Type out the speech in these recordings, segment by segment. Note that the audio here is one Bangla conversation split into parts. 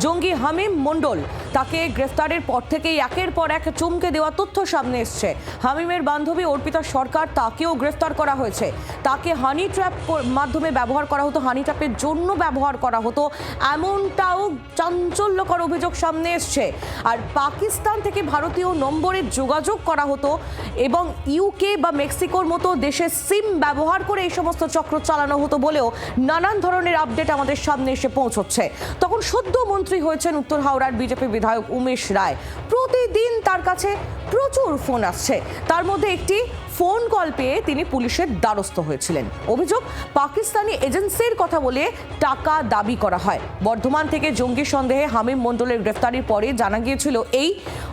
জঙ্গি হামিম মণ্ডল, তাকে গ্রেফতারের পর থেকেই একের পর এক চমকে দেওয়া তথ্য সামনে এসছে। হামিমের বান্ধবী অর্পিতা সরকার, তাকেও গ্রেফতার করা হয়েছে। তাকে হানি ট্র্যাপ মাধ্যমে ব্যবহার করা হতো, হানি ট্র্যাপের জন্য ব্যবহার করা হতো, এমনটাও চাঞ্চল্যকর অভিযোগ সামনে এসছে। আর পাকিস্তান থেকে ভারতীয় নম্বরে যোগাযোগ করা হতো এবং ইউকে বা মেক্সিকোর মতো দেশের সিম ব্যবহার করে এই সমস্ত চক্র চালানো হতো বলেও নানান ধরনের আপডেট আমাদের সামনে এসে পৌঁছচ্ছে। তখন সদ্য মন্ত্রী হয়েছেন উত্তর হাওড়ার বিজেপি বিধায়ক উমেশ রায়। প্রতিদিন তার কাছে প্রচুর ফোন আসছে, তার মধ্যে একটি ফোন কল পেয়ে তিনি পুলিশের দ্বারস্থ হয়েছিলেন। অভিযোগ, পাকিস্তানি এজেন্সির কথা বলে টাকা দাবি করা হয়। বর্ধমান থেকে জঙ্গি সন্দেহে হামিম মণ্ডলের গ্রেফতারির পরে জানা গিয়েছিল এই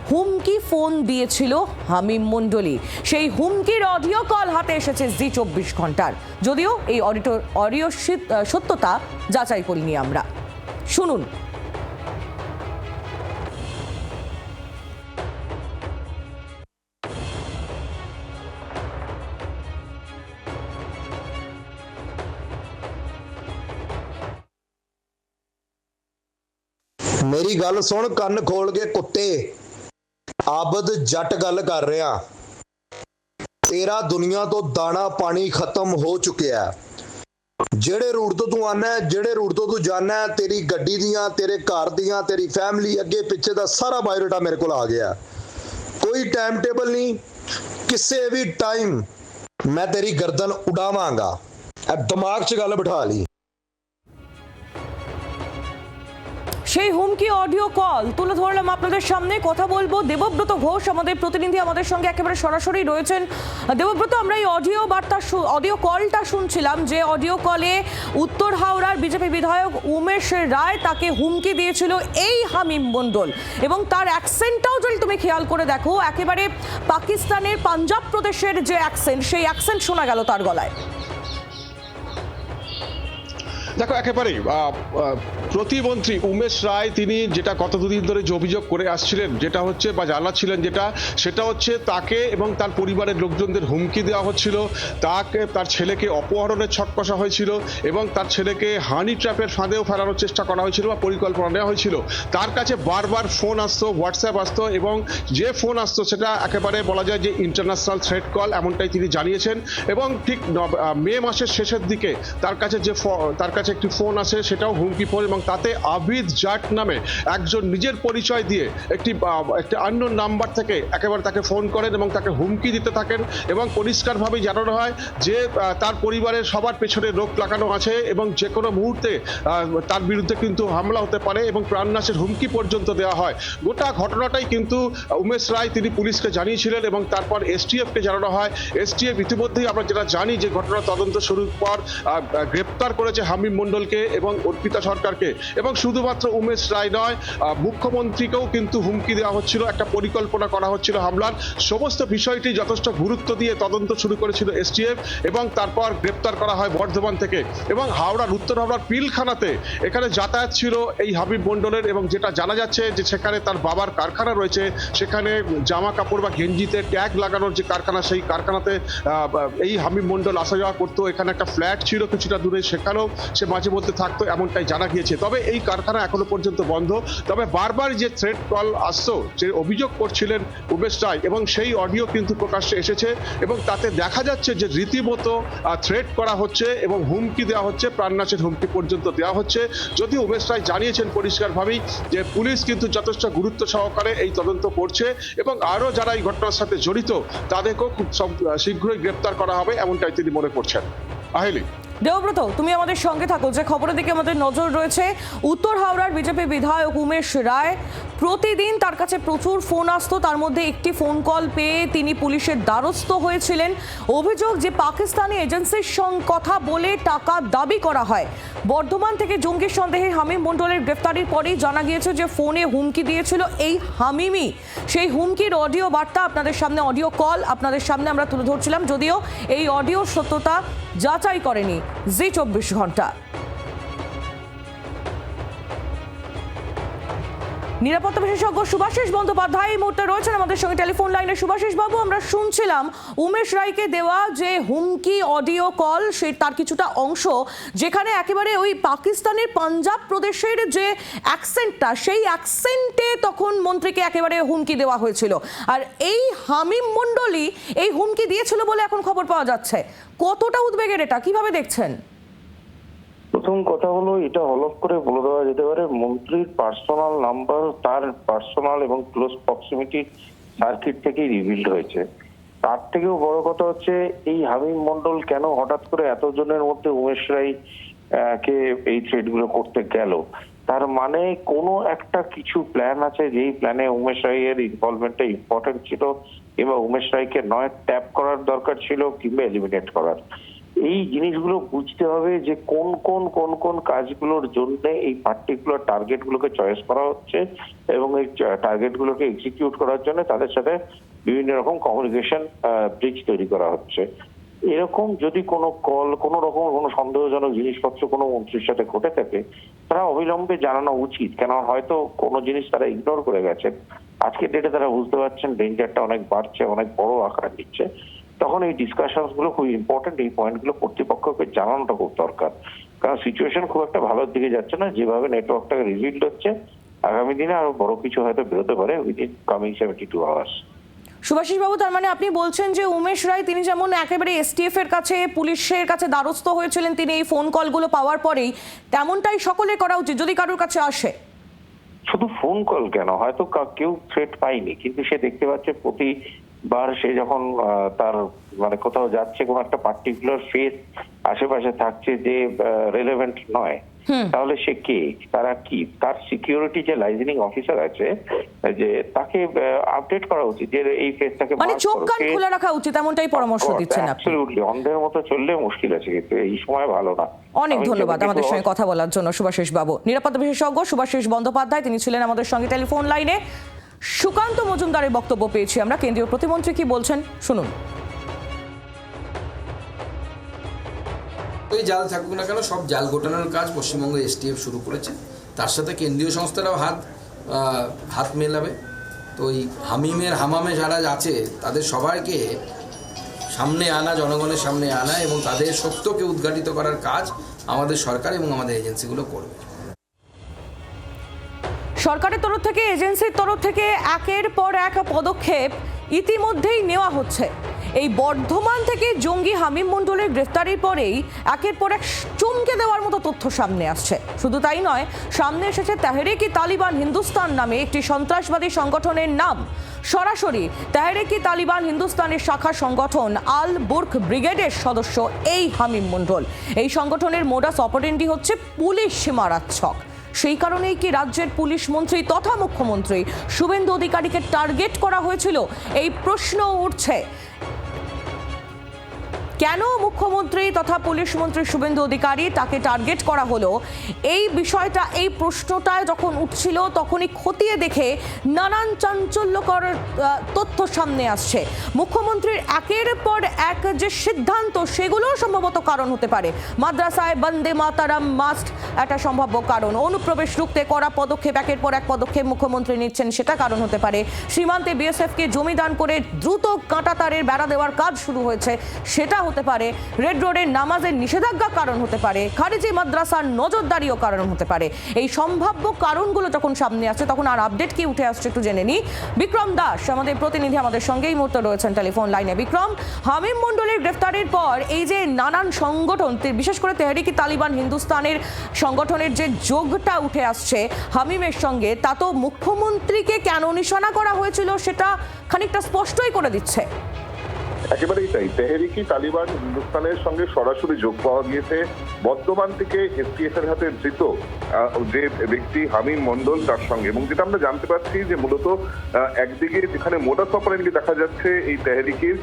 হুমকি ফোন দিয়েছিল হামিম মণ্ডলই। সেই হুমকির অডিও কল হাতে এসেছে জি 24 ঘন্টার। যদিও এই অডিও সত্যতা যাচাই করিনি আমরা। শুনুন। मेरी गल सुन, कन्न खोल के कुत्ते। आबद जट गल कर रहा, तेरा दुनिया तो दाना पानी खत्म हो चुकिया है। जेड़े रूट तो तू आना है, जेड़े रूट तो तू जाना है, तेरी गड्डी दियां, तेरे घर दियां, तेरी फैमिली अगे पिछे दा सारा बायोडाटा मेरे को आ गया। कोई टाइम टेबल नहीं, किसी भी टाइम मैं तेरी गर्दन उड़ावांगा। दिमाग च गल बिठा ली। সেই হুমকি অডিও কল তুলে ধরলাম আপনাদের সামনে। কথা বলবো দেবব্রত ঘোষ, আমাদের প্রতিনিধি, আমাদের সঙ্গে একেবারে সরাসরি রয়েছেন। দেবব্রত, আমরা এই অডিও কলটা শুনছিলাম, যে অডিও কলে উত্তর হাওড়ার বিজেপি বিধায়ক উমেশ রায় তাকে হুমকি দিয়েছিল এই হামিম মণ্ডল, এবং তার অ্যাকসেন্টটাও যদি তুমি খেয়াল করে দেখো, একেবারে পাকিস্তানের পাঞ্জাব প্রদেশের যে অ্যাকসেন্ট, সেই অ্যাকসেন্ট শোনা গেল তার গলায়। দেখো, একেবারেই প্রতিমন্ত্রী উমেশ রায় তিনি যেটা গত দুদিন ধরে যে অভিযোগ করে আসছিলেন, যেটা হচ্ছে বা জানাচ্ছিলেন, সেটা হচ্ছে তাকে এবং তার পরিবারের লোকজনদের হুমকি দেওয়া হচ্ছিল, তার ছেলেকে অপহরণের ছক কষা হয়েছিল এবং তার ছেলেকে হানি ট্র্যাপের ফাঁদেও ফেলানোর চেষ্টা করা হয়েছিল বা পরিকল্পনা নেওয়া হয়েছিল। তার কাছে বারবার ফোন আসতো, হোয়াটসঅ্যাপ আসতো, এবং যে ফোন আসতো সেটা একেবারে বলা যায় যে ইন্টারন্যাশনাল থ্রেট কল, এমনটাই তিনি জানিয়েছেন। এবং ঠিক মে মাসের শেষের দিকে তার কাছে একটি ফোন আসে, সেটাও হুমকি ফোন, এবং তাতে আবিদ জাট নামে একজন নিজের পরিচয় দিয়ে একটি আননোন নাম্বার থেকে একেবারে তাকে ফোন করেন এবং তাকে হুমকি দিতে থাকেন, এবং পরিষ্কারভাবে জানানো হয় যে তার পরিবারের সবার পেছনে রোক লাগানো আছে এবং যে কোনো মুহূর্তে তার বিরুদ্ধে কিন্তু হামলা হতে পারে এবং প্রাণনাশের হুমকি পর্যন্ত দেওয়া হয়। গোটা ঘটনাটাই কিন্তু উমেশ রায় তিনি পুলিশকে জানিয়েছিলেন এবং তারপর এসটিএফকে জানানো হয়। এসটিএফ ইতিমধ্যেই আমরা যেটা জানি যে ঘটনার তদন্ত শুরুর পর গ্রেপ্তার করেছে হামিম মণ্ডলকে এবং অর্পিতা সরকারকে। এবং শুধুমাত্র উমেশ রায় নয়, মুখ্যমন্ত্রীকেও কিন্তু হুমকি দেওয়া হচ্ছিল, একটা পরিকল্পনা করা হচ্ছিল হামলার। সমস্ত বিষয়টি যথেষ্ট গুরুত্ব দিয়ে তদন্ত শুরু করেছিল এসটিএফ এবং তারপর গ্রেপ্তার করা হয় বর্ধমান থেকে। এবং উত্তর হাওড়ার পিলখানাতে এখানে যাতায়াত ছিল এই হাবিব মণ্ডলের, এবং যেটা জানা যাচ্ছে যে সেখানে তার বাবার কারখানা রয়েছে, সেখানে জামা কাপড় বা গেঞ্জিতে ট্যাগ লাগানোর যে কারখানা, সেই কারখানাতে এই হাবিব মণ্ডল আসা যাওয়া করতো। এখানে একটা ফ্ল্যাট ছিল কিছুটা দূরে, সেখানেও সে মাঝে মধ্যে থাকতো, এমনটাই জানা গিয়েছে। তবে এই কারখানা এখনো পর্যন্ত বন্ধ। তবে বারবার যে থ্রেট কল আসতো, যে অভিযোগ করছিলেন উমেশ রায়, এবং সেই অডিও কিন্তু প্রকাশ্যে এসেছে এবং তাতে দেখা যাচ্ছে যে রীতিমতো থ্রেট করা হচ্ছে এবং হুমকি দেওয়া হচ্ছে, প্রাণনাশের হুমকি পর্যন্ত দেওয়া হচ্ছে। যদি উমেশ রায় জানিয়েছেন পরিষ্কারভাবেই যে পুলিশ কিন্তু যথেষ্ট গুরুত্ব সহকারে এই তদন্ত করছে এবং আরও যারা এই ঘটনার সাথে জড়িত তাদেরকেও খুব শীঘ্রই গ্রেপ্তার করা হবে, এমনটাই তিনি মনে করছেন। আহিলি। দেবব্রত, তুমি আমাদের সঙ্গে থাকো। যে খবরের দিকে আমাদের নজর রয়েছে, উত্তর হাওড়ার বিজেপি বিধায়ক উমেশ রায়, প্রতিদিন তার কাছে প্রচুর ফোন আসতো, তার মধ্যে একটি ফোন কল পেয়ে তিনি পুলিশের দ্বারস্থ হয়েছিলেন। অভিযোগ, যে পাকিস্তানি এজেন্সির সঙ্গে কথা বলে টাকা দাবি করা হয়। বর্ধমান থেকে জঙ্গি সন্দেহে হামিম মণ্ডলের গ্রেফতারির পরেই জানা গিয়েছে যে ফোনে হুমকি দিয়েছিল এই হামিমই। সেই হুমকির অডিও বার্তা আপনাদের সামনে, অডিও কল আপনাদের সামনে আমরা তুলে ধরছিলাম, যদিও এই অডিওর সত্যতা যাচাই করেনি জি 24 ঘন্টা। নিরাপত্তা বিশেষজ্ঞ শুভাশিস বন্দ্যোপাধ্যায় এই মুহূর্তে রয়েছেন আমাদের সঙ্গে টেলিফোন লাইনে। শুভাশিস বাবু, আমরা শুনছিলাম উমেশ রায়কে দেওয়া যে হুমকি অডিও কল, তার কিছুটা অংশ যেখানে একেবারে ওই পাকিস্তানের পাঞ্জাব প্রদেশের যে অ্যাকসেন্টটা, সেই অ্যাকসেন্টে তখন মন্ত্রীকে একেবারে হুমকি দেওয়া হয়েছিল। আর এই হামিম মণ্ডলই এই হুমকি দিয়েছিল বলে এখন খবর পাওয়া যাচ্ছে। কতটা উদ্বেগের এটা, কিভাবে দেখছেন? প্রথম কথা হলো, এটা হলফ করে বলে দেওয়া যেতে পারে মন্ত্রীর পার্সোনাল নাম্বার তার পার্সোনাল এবং ক্লোজ প্রক্সিমিটি সার্কিট থেকেই রিভিলড হয়েছে। তার থেকেও বড় কথা হচ্ছে এই হামিম মণ্ডল কেন হঠাৎ করে এতজনের মধ্যে উমেশ রায় কে এই থ্রেড গুলো করতে গেল। তার মানে কোনো একটা কিছু প্ল্যান আছে, যেই প্ল্যানে উমেশ রায়ের ইনভলভমেন্টটা ইম্পর্টেন্ট ছিল, কিংবা উমেশ রায়কে নয় ট্যাপ করার দরকার ছিল কিংবা এলিমিনেট করার। এই জিনিসগুলো বুঝতে হবে যে কোন কোন কোন কোন কাজগুলোর জন্য এই পার্টিকুলার টার্গেট গুলোকে চয়েস করা হচ্ছে এবং এই টার্গেট গুলোকে এক্সিকিউট করার জন্য তাদের সাথে বিভিন্ন রকম কমিউনিকেশন ব্রিজ তৈরি করা হচ্ছে। এরকম যদি কোনো কল, কোনো রকম কোনো সন্দেহজনক জিনিসপত্র কোনো মন্ত্রীর সাথে ঘটে থাকে, তারা অবিলম্বে জানানো উচিত। কেন হয়তো কোনো জিনিস তারা ইগনোর করে গেছেন, আজকের ডেটে তারা বুঝতে পারছেন ডেঞ্জারটা অনেক বাড়ছে, অনেক বড় আকার নিচ্ছে, তখন এই ডিসকাশন গুলো খুব ইম্পর্টেন্ট। এই পয়েন্টগুলো কর্তৃপক্ষকে জানানোটা খুব দরকার, কারণ সিচুয়েশন খুব একটা ভালোর দিকে যাচ্ছে না। যেভাবে নেটওয়ার্কটাকে রিভিল্ড হচ্ছে, আগামী দিনে আরো বড় কিছু হয়তো বেরোতে পারে উইদিন কামিং 72 আওয়ার্স। শুভাশিস বাবু, তার মানে আপনি বলছেন যে উমেশ রায় তিনি যেমন একেবারে এসটিএফ এর কাছে, পুলিশের কাছে দ্বারস্থ হয়েছিলেন তিনি এই ফোন কলগুলো পাওয়ার পরেই, তেমনটাই সকলে করা উচিত যদি কারোর কাছে আসে। শুধু ফোন কল কেন, হয়তো কেউ থ্রেট পায়নি, কিন্তু সে দেখতে পাচ্ছে প্রতিবার সে যখন তার মানে কোথাও যাচ্ছে, কোন একটা পার্টিকুলার ফেস আশেপাশে থাকছে যে রেলেভেন্ট নয়, তাহলে সে কে, তারা কি, তার সিকিউরিটি যে লাইজেনিং অফিসার আছে যে তাকে আপডেট করা উচিত যে এই ফেসটাকে মানে চোখ কান খোলা রাখা উচিত, এমনটাই পরামর্শ দিচ্ছেন আপনি। অ্যাবসলিউটলি, অন্ধের মতো চললে মুশকিল আছে, কিন্তু এই সময় ভালো না। অনেক ধন্যবাদ আমাদের সঙ্গে কথা বলার জন্য শুভাশিস বাবু। নিরাপত্তা বিশেষজ্ঞ শুভাশিস বন্দ্যোপাধ্যায় তিনি ছিলেন আমাদের সঙ্গে টেলিফোন লাইনে। সুকান্ত মজুমদারের বক্তব্য পেয়েছি আমরা। কেন্দ্রীয় প্রতিমন্ত্রী কি বলছেন শুনুন। ওই জাল থাকুক না কেন, সব জাল ঘটানোর কাজ পশ্চিমবঙ্গ এসটিএফ শুরু করেছে, তার সাথে কেন্দ্রীয় সংস্থারাও হাত মেলাবে। তো ওই হামামে যারা আছে তাদের সবাইকে সামনে আনা, জনগণের সামনে আনা এবং তাদের সত্যকে উদ্ঘাটিত করার কাজ আমাদের সরকার এবং আমাদের এজেন্সিগুলো করবে। সরকারের তরফ থেকে, এজেন্সির তরফ থেকে একের পর এক পদক্ষেপ ইতিমধ্যেই নেওয়া হচ্ছে। এই বর্ধমান থেকে জঙ্গি হামিম মণ্ডলের গ্রেফতারির পরেই একের পর এক চমকে দেওয়ার মতো তথ্য সামনে আসছে। শুধু তাই নয়, সামনে এসেছে তেহরিক-ই-তালিবান হিন্দুস্তান নামে একটি সন্ত্রাসবাদী সংগঠনের নাম। সরাসরি তেহরিক-ই-তালিবান হিন্দুস্তানের শাখা সংগঠন আল বুর্খ ব্রিগেডের সদস্য এই হামিম মণ্ডল। এই সংগঠনের মোডাস অপারেন্ডি হচ্ছে পুলিশ মারার ছক। সেই কারণেই কি রাজ্যের পুলিশ মন্ত্রী তথা মুখ্যমন্ত্রী শুভেন্দু অধিকারীকে টার্গেট করা হয়েছিল, এই প্রশ্ন উঠছে। কেন মুখ্যমন্ত্রী তথা পুলিশ মন্ত্রী শুভেন্দু অধিকারী তাকে টার্গেট করা হলো, এই বিষয়টা, এই প্রশ্নটা যখন উঠছিল তখনই খতিয়ে দেখে নানান চাঞ্চল্যকর তথ্য সামনে আসছে। মুখ্যমন্ত্রীর একের পর এক যে সিদ্ধান্ত, সেগুলো সম্ভবত কারণ হতে পারে। মাদ্রাসায় বন্দে মাতারাম মাস্ট একটা সম্ভাব্য কারণ। অনুপ্রবেশ রুখতে করা পদক্ষেপ, একের পর এক পদক্ষেপ মুখ্যমন্ত্রী নিচ্ছেন, সেটা কারণ হতে পারে। সীমান্তে বিএসএফকে জমি দান করে দ্রুত কাঁটাতারের বেড়া দেওয়ার কাজ শুরু হয়েছে, সেটা হতে পারে। রেড রোডের নামাজের নিষেধাজ্ঞা কারণ হতে পারে। খারিজি মাদ্রাসার নজরদারিও কারণ হতে পারে। এই সম্ভাব্য কারণগুলো যখন সামনে আসছে, তখন আর আপডেট কি উঠে আসছে একটু জেনে নি। বিক্রম দাস আমাদের প্রতিনিধি আমাদের সঙ্গে এই মুহূর্তে রয়েছেন টেলিফোন লাইনে। বিক্রম, হামিম মণ্ডলের গ্রেফতারের পর এই যে নানান সংগঠন, বিশেষ করে তেহরিক-ই-তালিবান হিন্দুস্তানের সংগঠনের যে যোগটা উঠে আসছে হামিমের সঙ্গে, তা তো মুখ্যমন্ত্রীকে কেন নিশানা করা হয়েছিল সেটা খানিকটা স্পষ্টই করে দিচ্ছে। একেবারেই তাই। তেহরিক-ই-তালিবান হিন্দুস্তানের সঙ্গে সরাসরি যোগ পাওয়া গিয়েছে বর্ধমান থেকে এসটিএফ এর হাতে ধৃত যে ব্যক্তি হামিম মণ্ডল, তার সঙ্গে। এবং যেটা আমরা জানতে পারছি যে মূলত একদিকে যেখানে মোডাস অপারেন্ডি দেখা যাচ্ছে এই তেহরিকের,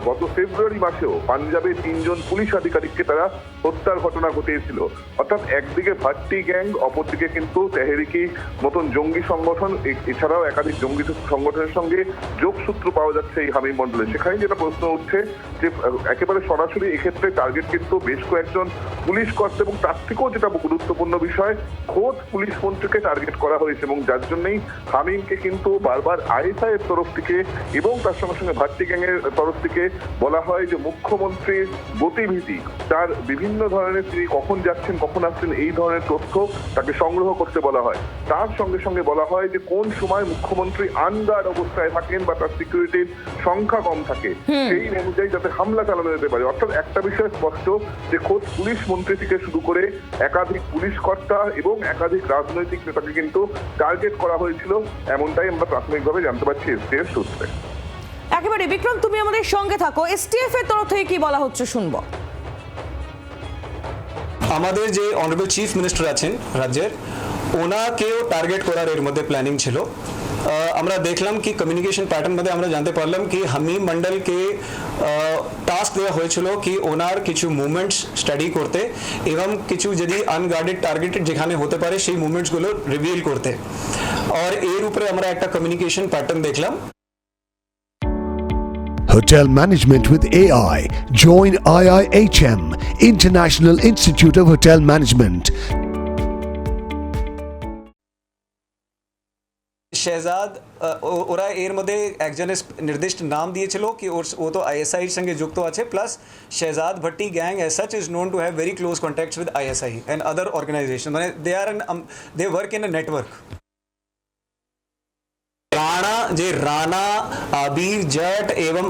গত ফেব্রুয়ারি মাসেও পাঞ্জাবে 3 জন পুলিশ আধিকারিককে তারা হত্যার ঘটনা ঘটিয়েছিল। অর্থাৎ একদিকে ভাট্টি গ্যাং, অপরদিকে কিন্তু তেহরিকি মতন জঙ্গি সংগঠন, এছাড়াও একাধিক জঙ্গি সংগঠনের সঙ্গে যোগসূত্র পাওয়া যাচ্ছে এই হামিম মণ্ডলের। সেখানে যেটা প্রশ্ন উঠছে যে একেবারে সরাসরি এক্ষেত্রে টার্গেট কিন্তু বেশ কয়েকজন পুলিশ কর্তা এবং তার থেকেও যেটা গুরুত্বপূর্ণ বিষয় খোদ পুলিশ মন্ত্রীকে টার্গেট করা হয়েছে এবং যার জন্যই হামিমকে কিন্তু বারবার আইএসআই এর তরফ থেকে এবং তার সঙ্গে সঙ্গে ভাট্টি গ্যাংয়ের তরফ থেকে বলা হয় যে মুখ্যমন্ত্রীর গতিবিধি তার বিভিন্ন ধরনের তিনি কখন যাচ্ছেন কখন আসছেন এই ধরনের তথ্য তাকে সংগ্রহ করতে বলা হয়। তার সঙ্গে সঙ্গে বলা হয় যে কোন সময় মুখ্যমন্ত্রী আনগার্ড অবস্থায় থাকেন বা তার সিকিউরিটির সংখ্যা কম থাকে সেই অনুযায়ী যাতে হামলা চালানো যেতে পারে। অর্থাৎ একটা বিষয় স্পষ্ট যে খোদ পুলিশ মন্ত্রী থেকে শুরু করে একাধিক পুলিশ কর্তা এবং একাধিক রাজনৈতিক নেতাকে কিন্তু টার্গেট করা হয়েছিল, এমনটাই আমরা প্রাথমিকভাবে জানতে পারছি এসটিএফ সূত্রে। একেবারে বিক্রম, তুমি আমাদের সঙ্গে থাকো। এসটিএফ এর তরফ থেকে কি বলা হচ্ছে শুনবো। আমাদের যে অনারেবল চিফ মিনিস্টার আছেন রাজ্যের, ওনাকেও টার্গেট করার এর মধ্যে প্ল্যানিং ছিল। আমরা দেখলাম কি কমিউনিকেশন প্যাটার্ন মধ্যে আমরা জানতে পারলাম কি হামিম মন্ডলকে টাস্ক দেওয়া হয়েছিল কি ওনার কিছু মুভমেন্টস স্টাডি করতে এবং কিছু যদি আনগার্ডেড টার্গেটেড যেখানে হতে পারে সেই মুভমেন্টসগুলো রিভিল করতে, আর এর উপরে আমরা একটা কমিউনিকেশন প্যাটার্ন দেখলাম। Hotel Management with AI. Join IIHM, International Institute of Hotel Management. Shehzad ওরা এর মধ্যে একজনের নির্দিষ্ট নাম দিয়েছিল কি ও তো আইএসআই এর সঙ্গে যুক্ত আছে, plus Shehzad Bhatti gang as such is known to have very close contacts with ISI and other organisation, মানে they work in a network. Rana Abir Jat এবং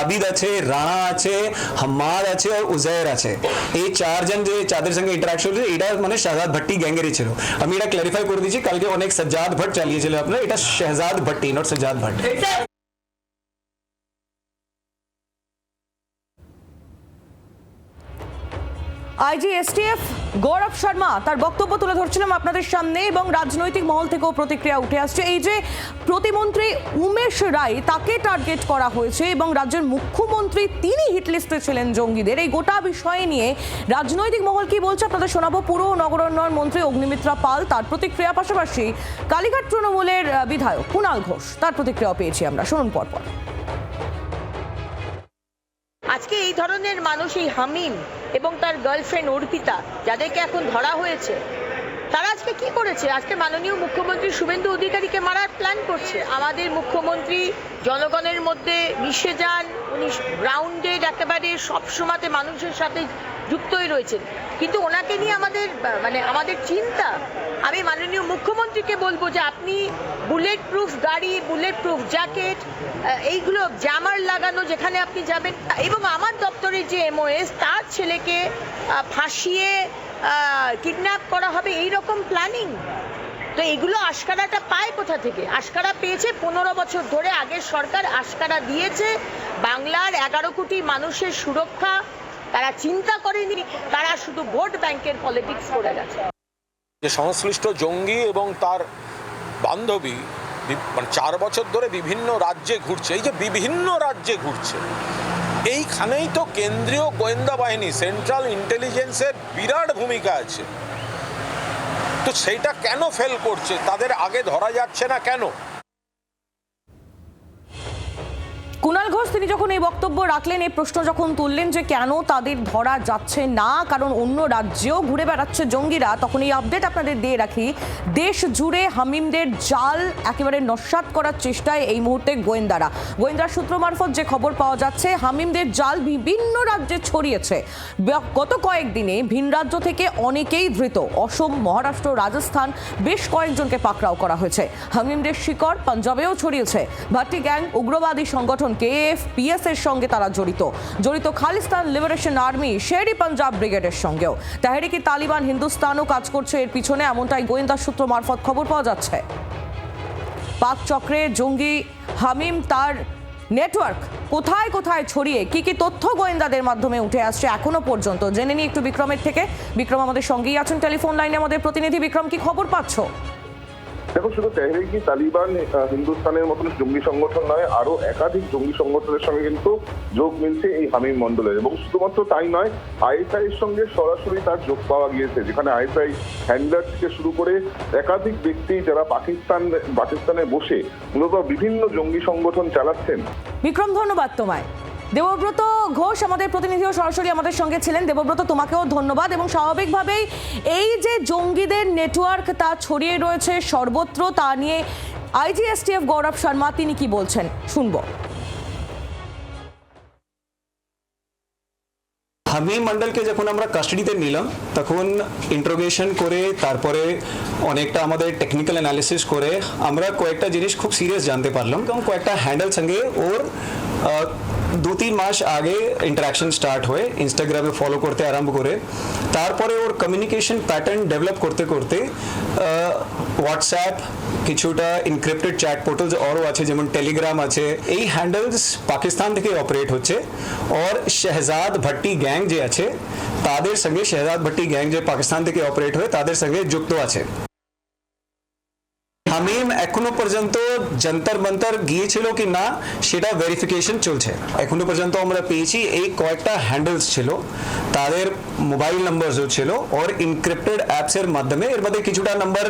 আবিদ আছে, রানা আছে, হাম্মাদ আছে আর উজাইর আছে, এই চারজন যে যাদের সঙ্গে ইন্টারাকশন হয়েছে এটা মানে শাহজাদ ভট্টি গ্যাংয়েরই ছিল। আমি এটা ক্লারিফাই করে দিচ্ছি, কালকে অনেক সজ্জাদ ভট্ট চালিয়েছিল আপনার, এটা Shahzad Bhatti not Sajjad Bhatt. IG STF Gaurav Sharma তার বক্তব্য তুলে ধরছিলাম আপনাদের সামনে, এবং রাজনৈতিক মহল থেকেও প্রতিক্রিয়া উঠে আসছে। এই যে প্রতিমন্ত্রী উমেশ রায় তাকে টার্গেট করা হয়েছে এবং রাজ্যের মুখ্যমন্ত্রী তিনি হিটলিস্টে ছিলেন জঙ্গিদের, এই গোটা বিষয় নিয়ে রাজনৈতিক মহল কি বলছে আপনাদের শোনাবো। পুর ও নগরোন্নয়ন মন্ত্রী অগ্নিমিত্রা পাল তার প্রতিক্রিয়া, পাশাপাশি কালীঘাট তৃণমূলের বিধায়ক কুণাল ঘোষ তার প্রতিক্রিয়াও পেয়েছি আমরা, শুনুন পরপর। আজকে এই ধরনের মানুষ, এই হামিম এবং তার গার্লফ্রেন্ড অর্পিতা যাদেরকে এখন ধরা হয়েছে, তারা আজকে কি করেছে? আজকে মাননীয় মুখ্যমন্ত্রী শুভেন্দু অধিকারীকে মারার প্ল্যান করছে। আমাদের মুখ্যমন্ত্রী জনগণের মধ্যে মিশে যান, উনি গ্রাউন্ডেড একেবারে সবসময়তে মানুষের সাথে যুক্তই রয়েছেন, কিন্তু ওনাকে নিয়ে আমাদের চিন্তা। আমি মাননীয় মুখ্যমন্ত্রীকে বলবো যে আপনি বুলেট প্রুফ গাড়ি, বুলেট প্রুফ জ্যাকেট, এইগুলো জ্যামার লাগানো যেখানে আপনি যাবেন, এবং আমার দপ্তরের যে এমওএস তার ছেলেকে ফাঁসিয়ে কিডন্যাপ করা হবে, এই রকম প্ল্যানিং। তো এগুলো আশকারাটা পায় কোথা থেকে? আশকারা পেয়েছে 15 বছর ধরে আগের সরকার আশকারা দিয়েছে। বাংলার 11 কোটি মানুষের সুরক্ষা তারা চিন্তা করেনি, তারা শুধু ভোট ব্যাংকের পলিটিক্স করে গেছে। যে সংশ্লিষ্ট জঙ্গি এবং তার বান্ধবী 4 বছর ধরে বিভিন্ন রাজ্যে ঘুরছে, এই যে বিভিন্ন রাজ্যে ঘুরছে, এইখানেই তো কেন্দ্রীয় গোয়েন্দা বাহিনী সেন্ট্রাল ইন্টেলিজেন্সের বিরাট ভূমিকা আছে। তো সেইটা কেন ফেল করছে? তাদের আগে ধরা যাচ্ছে না কেন? কুণাল ঘোষ তিনি যখন এই বক্তব্য রাখলেন, এই প্রশ্ন যখন তুললেন যে কেন তাদের ধরা যাচ্ছে না, কারণ অন্য রাজ্যেও ঘুরে বেড়াচ্ছে জঙ্গিরা, তখন এই আপডেট আপনাদের দিয়ে রাখি। দেশ জুড়ে হামিমদের জাল একেবারে নস্যাৎ করার চেষ্টায় এই মুহূর্তে গোয়েন্দা সূত্র মারফত যে খবর পাওয়া যাচ্ছে, হামিমদের জাল বিভিন্ন রাজ্যে ছড়িয়েছে। গত কয়েকদিনে ভিন রাজ্য থেকে অনেকেই ধৃত। অসম, মহারাষ্ট্র, রাজস্থান বেশ কয়েকজনকে পাকড়াও করা হয়েছে। হামিমদের শিকড় পাঞ্জাবেও ছড়িয়েছে। ভাট্টি গ্যাং উগ্রবাদী সংগঠন KFPS এর সঙ্গে তারা জড়িত খালিস্তান লিবারেশন আর্মি, শেরি পাঞ্জাব ব্রিগেডের সঙ্গেও। তেহরিকি তালিবান হিন্দুস্তানও কাজ করছে এর পিছনে, এমনটাই গোয়েন্দা সূত্র মারফত খবর পাওয়া যাচ্ছে। পাক চক্রে জঙ্গি হামিম তার নেটওয়ার্ক কোথায় কোথায় ছড়িয়ে কি কি তথ্য গোয়েন্দাদের মাধ্যমে উঠে আসছে এখনো পর্যন্ত জেনে নিই একটু বিক্রমের থেকে। বিক্রম আমাদের সঙ্গেই আছেন টেলিফোন লাইনে, আমাদের প্রতিনিধি। বিক্রম, কি খবর পাচ্ছ? দেখো, শুধু তেহরিকি তালিবান হিন্দুস্তানের মতন জঙ্গি সংগঠন নয়, আরো একাধিক জঙ্গি সংগঠনের সঙ্গে কিন্তু যোগ মিলছে এই হামিম মন্ডলের। এবং শুধুমাত্র তাই নয়, আইএসআই এর সঙ্গে সরাসরি তার যোগ পাওয়া গিয়েছে, যেখানে আইএসআই হ্যান্ডলার থেকে শুরু করে একাধিক ব্যক্তি যারা পাকিস্তানে বসে মূলত বিভিন্ন জঙ্গি সংগঠন চালাচ্ছেন। বিক্রম, ধন্যবাদ তোমায়। দেবব্রত ঘোষ আমাদের প্রতিনিধিও সরাসরি আমাদের সঙ্গে ছিলেন। দেবব্রত, তোমাকেও ধন্যবাদ। এবং স্বাভাবিকভাবেই এই যে জঙ্গিদের নেটওয়ার্ক তা ছড়িয়ে রয়েছে সর্বত্র, তা নিয়ে আইজি এসটিএফ গৌরব শর্মা তিনি কি বলছেন শুনবো। হামিম মন্ডলকে যখন আমরা কাস্টাডিতে নিলাম তখন ইন্ট্রোগেশন করে তারপরে অনেকটা আমাদের টেকনিক্যাল অ্যানালিসিস করে আমরা কয়েকটা জিনিস খুব সিরিয়াস জানতে পারলাম। এবং কয়েকটা হ্যান্ডেল সঙ্গে ওর 2-3 মাস আগে ইন্টারাকশন স্টার্ট হয়ে ইনস্টাগ্রামে ফলো করতে আরম্ভ করে তারপরে ওর কমিউনিকেশন প্যাটার্ন ডেভেলপ করতে করতে হোয়াটসঅ্যাপ, কিছুটা ইনক্রিপ্টেড চ্যাট পোর্টালস আরও আছে যেমন টেলিগ্রাম আছে, এই হ্যান্ডেলস পাকিস্তান থেকে অপারেট হচ্ছে। আর শেহজাদ ভট্টি গ্যাং যে আছে তাদের সঙ্গে, শেহজাদ ভট্টি গ্যাং যে পাকিস্তান থেকে অপারেট হয়ে তাদের সঙ্গে যুক্ত আছে। হামিম এখনো পর্যন্ত যন্তর মন্তর গিয়েছিল কি না সেটা ভেরিফিকেশন চলছে। এখনো পর্যন্ত আমরা পেয়েছি এই কয়েকটা হ্যান্ডেলস ছিল, তাদের মোবাইল নাম্বারও ছিল আর ইনক্রিপ্টেড অ্যাপসের মাধ্যমে এর মধ্যে কিছুটা নাম্বার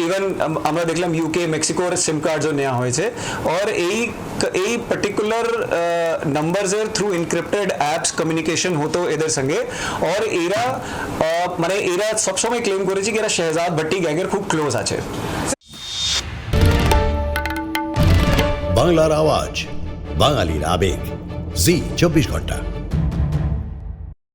ইভেন আমরা দেখলাম ইউকে, মেক্সিকোর সিম কার্ডও নেওয়া হয়েছে। আর এই পার্টিকুলার নাম্বারসের থ্রু ইনক্রিপ্টেড অ্যাপস কমিউনিকেশন হতো এদের সঙ্গে। আর এরা সবসময় ক্লেম করেছে কি এরা শেহজাদ ভট্টি গ্যাংয়ের খুব ক্লোজ আছে। বাংলার আওয়াজ, বাঙালির আবেগ, জি 24 ঘন্টা।